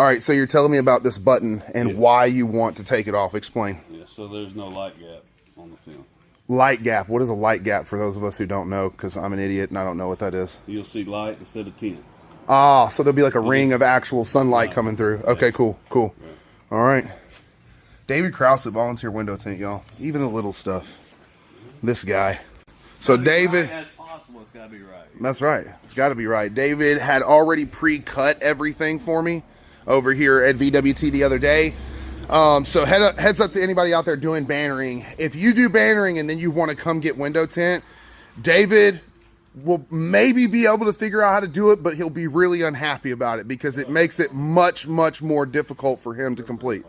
All right, so you're telling me about this button and why you want to take it off. Explain. Yeah, so there's no light gap on the film. Light gap. What is a light gap for those of us who don't know? Because I'm an idiot and I don't know what that is. You'll see light instead of tint. Ah, so there'll be like a ring of actual sunlight coming through. Okay, cool, cool. Right. All right. David Crouse at Volunteer Window Tint, y'all. Even the little stuff. This guy. So David... Right as possible, it's got to be right. That's right. It's got to be right. David had already pre-cut everything for me over here at VWT the other day. So heads up to anybody out there doing bannering. If you do bannering and then you want to come get window tint, David will maybe be able to figure out how to do it, but he'll be really unhappy about it because it makes it much, much more difficult for him to complete.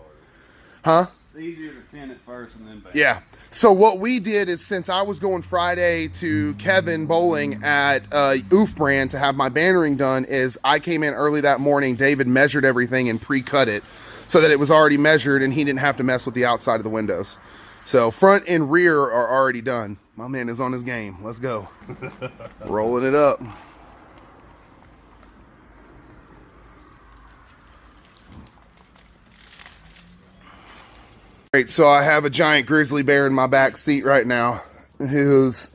Huh? It's easier to tint it first and then back. Yeah. So what we did is, since I was going Friday to Kevin Bowling at Oof Brand to have my bannering done, is I came in early that morning. David measured everything and pre-cut it so that it was already measured and he didn't have to mess with the outside of the windows. So front and rear are already done. My man is on his game. Let's go. Rolling it up. Great, so I have a giant grizzly bear in my back seat right now who's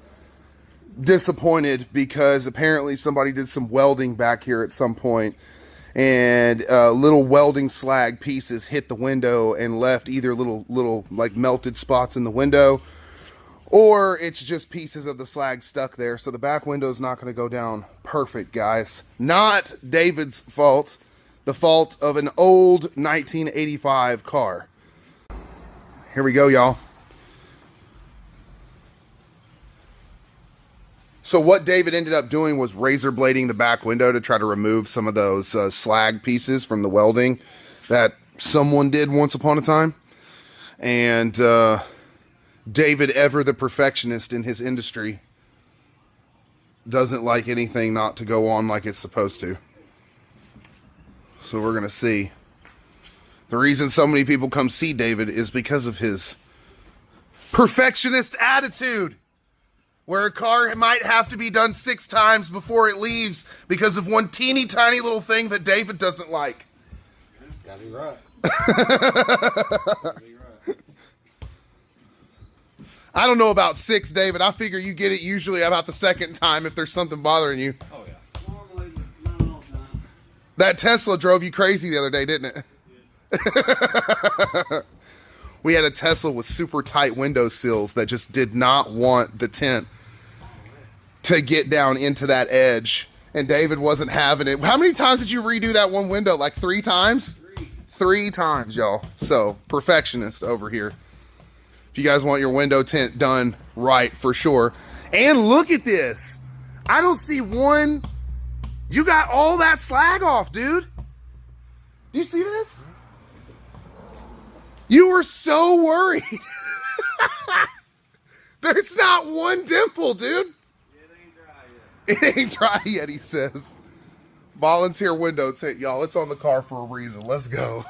disappointed because apparently somebody did some welding back here at some point and little welding slag pieces hit the window and left either little like melted spots in the window, or it's just pieces of the slag stuck there. So the back window is not going to go down perfect, guys. Not David's fault, the fault of an old 1985 car. Here we go, y'all. So what David ended up doing was razor blading the back window to try to remove some of those slag pieces from the welding that someone did once upon a time. And David, ever the perfectionist in his industry, doesn't like anything not to go on like it's supposed to. So we're going to see. The reason so many people come see David is because of his perfectionist attitude, where a car might have to be done 6 times before it leaves because of one teeny tiny little thing that David doesn't like. It's gotta be right. Gotta be right. I don't know about 6, David. I figure you get it usually about the 2nd time if there's something bothering you. Oh yeah. Normally, not all the time. That Tesla drove you crazy the other day, didn't it? We had a Tesla with super tight window sills that just did not want the tint to get down into that edge, and David wasn't having it. How many times did you redo that one window? Like 3 times? 3 times, y'all. So perfectionist over here. If you guys want your window tint done right, for sure. And look at this. I don't see one. You got all that slag off, dude. Do you see this? You were so worried. There's not one dimple, dude. It ain't dry yet, he says. Volunteer window tint, y'all. It's on the car for a reason. Let's go.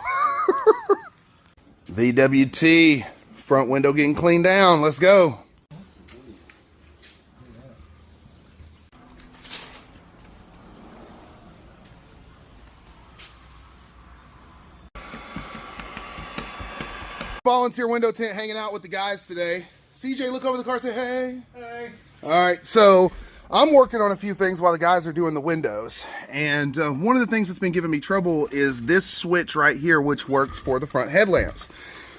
VWT. Front window getting cleaned down. Let's go. Volunteer window tint hanging out with the guys today. CJ, look over the car and say, hey. Hey. All right, so I'm working on a few things while the guys are doing the windows. And one of the things that's been giving me trouble is this switch right here, which works for the front headlamps.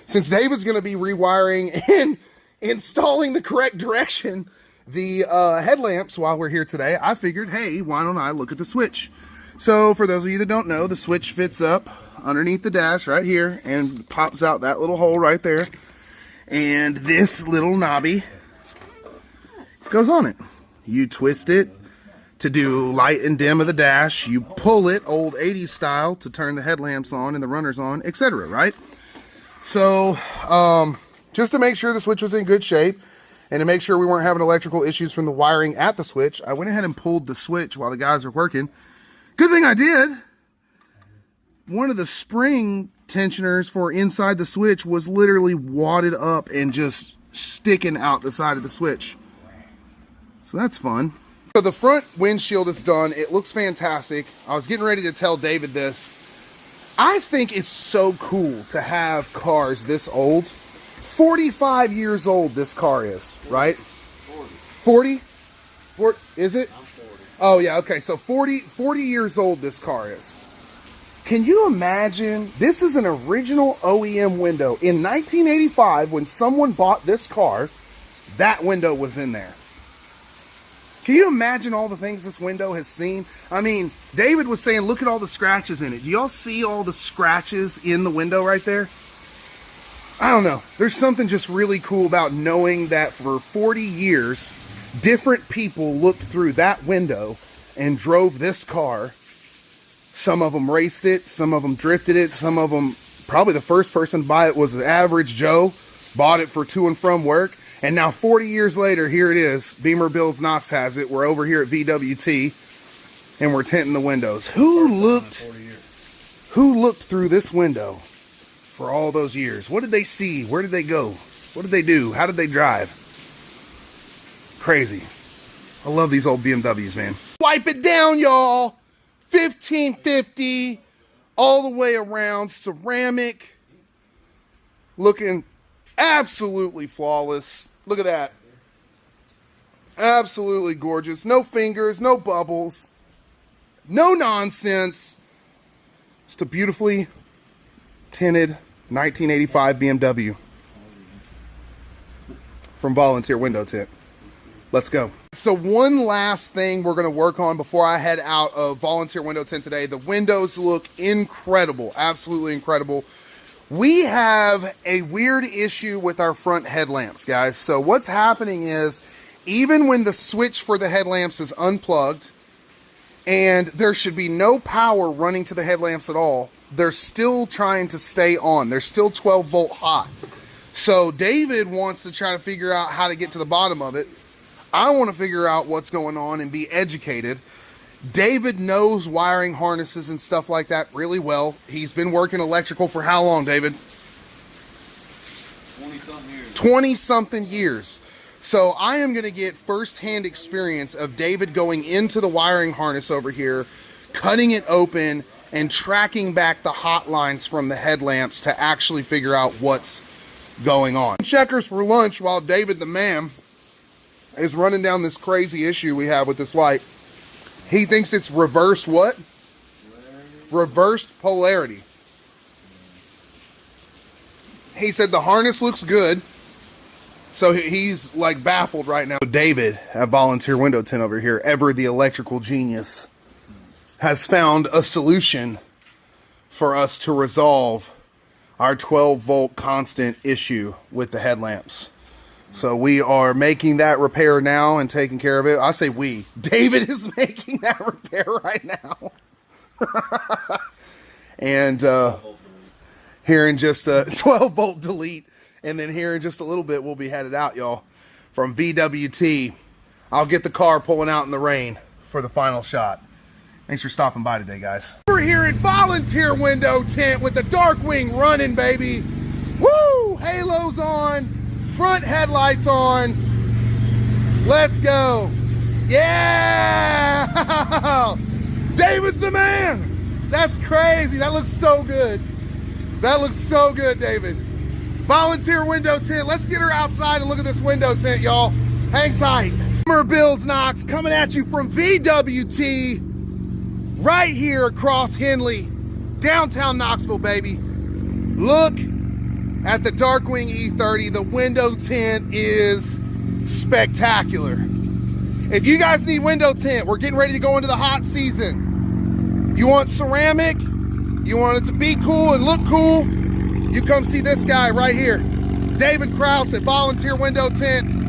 Since David's going to be rewiring and installing the correct direction, the headlamps while we're here today, I figured, hey, why don't I look at the switch? So for those of you that don't know, the switch fits up underneath the dash right here and pops out that little hole right there, and this little knobby goes on it. You twist it to do light and dim of the dash, you pull it old 80s style to turn the headlamps on and the runners on, etc., right? So just to make sure the switch was in good shape and to make sure we weren't having electrical issues from the wiring at the switch, I went ahead and pulled the switch while the guys were working. Good thing I did. One of the spring tensioners for inside the switch was literally wadded up and just sticking out the side of the switch. So that's fun. So the front windshield is done. It looks fantastic. I was getting ready to tell David this. I think it's so cool to have cars this old. 45 years old this car is, right? 40? Is it? I'm 40. Oh yeah, okay, so 40 years old this car is. Can you imagine, this is an original OEM window. In 1985, when someone bought this car, that window was in there. Can you imagine all the things this window has seen? I mean, David was saying, look at all the scratches in it. Do y'all see all the scratches in the window right there? I don't know. There's something just really cool about knowing that for 40 years, different people looked through that window and drove this car. Some of them raced it, some of them drifted it, some of them, probably the first person to buy it was an average Joe, bought it for to and from work. And now 40 years later, here it is. Beamer Builds Knox has it. We're over here at VWT and we're tinting the windows. Who looked through this window for all those years? What did they see? Where did they go? What did they do? How did they drive? Crazy. I love these old BMWs, man. Wipe it down, y'all. 1550 all the way around, ceramic, looking absolutely flawless. Look at that. Absolutely gorgeous. No fingers, no bubbles, no nonsense. Just a beautifully tinted 1985 BMW from Volunteer Window Tint. Let's go. So one last thing we're going to work on before I head out of Volunteer Window Tint today. The windows look incredible, absolutely incredible. We have a weird issue with our front headlamps, guys. So what's happening is, even when the switch for the headlamps is unplugged and there should be no power running to the headlamps at all, they're still trying to stay on. They're still 12 volt hot. So David wants to try to figure out how to get to the bottom of it. I want to figure out what's going on and be educated. David knows wiring harnesses and stuff like that really well. He's been working electrical for how long, David? 20-something years. 20-something years. So I am going to get first-hand experience of David going into the wiring harness over here, cutting it open, and tracking back the hot lines from the headlamps to actually figure out what's going on. Checkers for lunch while David the man is running down this crazy issue we have with this light. He thinks it's reversed what? Polarity. Reversed polarity. He said the harness looks good. So he's like baffled right now. David at Volunteer Window Tint over here, ever the electrical genius, has found a solution for us to resolve our 12 volt constant issue with the headlamps. So we are making that repair now and taking care of it. I say we. David is making that repair right now. And here in just a 12 volt delete. And then here in just a little bit, we'll be headed out, y'all, from VWT. I'll get the car pulling out in the rain for the final shot. Thanks for stopping by today, guys. We're here at Volunteer Window Tint with the Darkwing running, baby. Woo! Halos on. Front headlights on. Let's go. Yeah! David's the man. That's crazy. That looks so good. That looks so good, David. Volunteer Window Tint. Let's get her outside and look at this window tint, y'all. Hang tight. Beamer Builds Knox coming at you from VWT right here across Henley, downtown Knoxville, baby. Look at the Darkwing E30. The window tint is spectacular. If you guys need window tint, we're getting ready to go into the hot season. You want ceramic, you want it to be cool and look cool, you come see this guy right here, David Crouse at Volunteer Window Tint.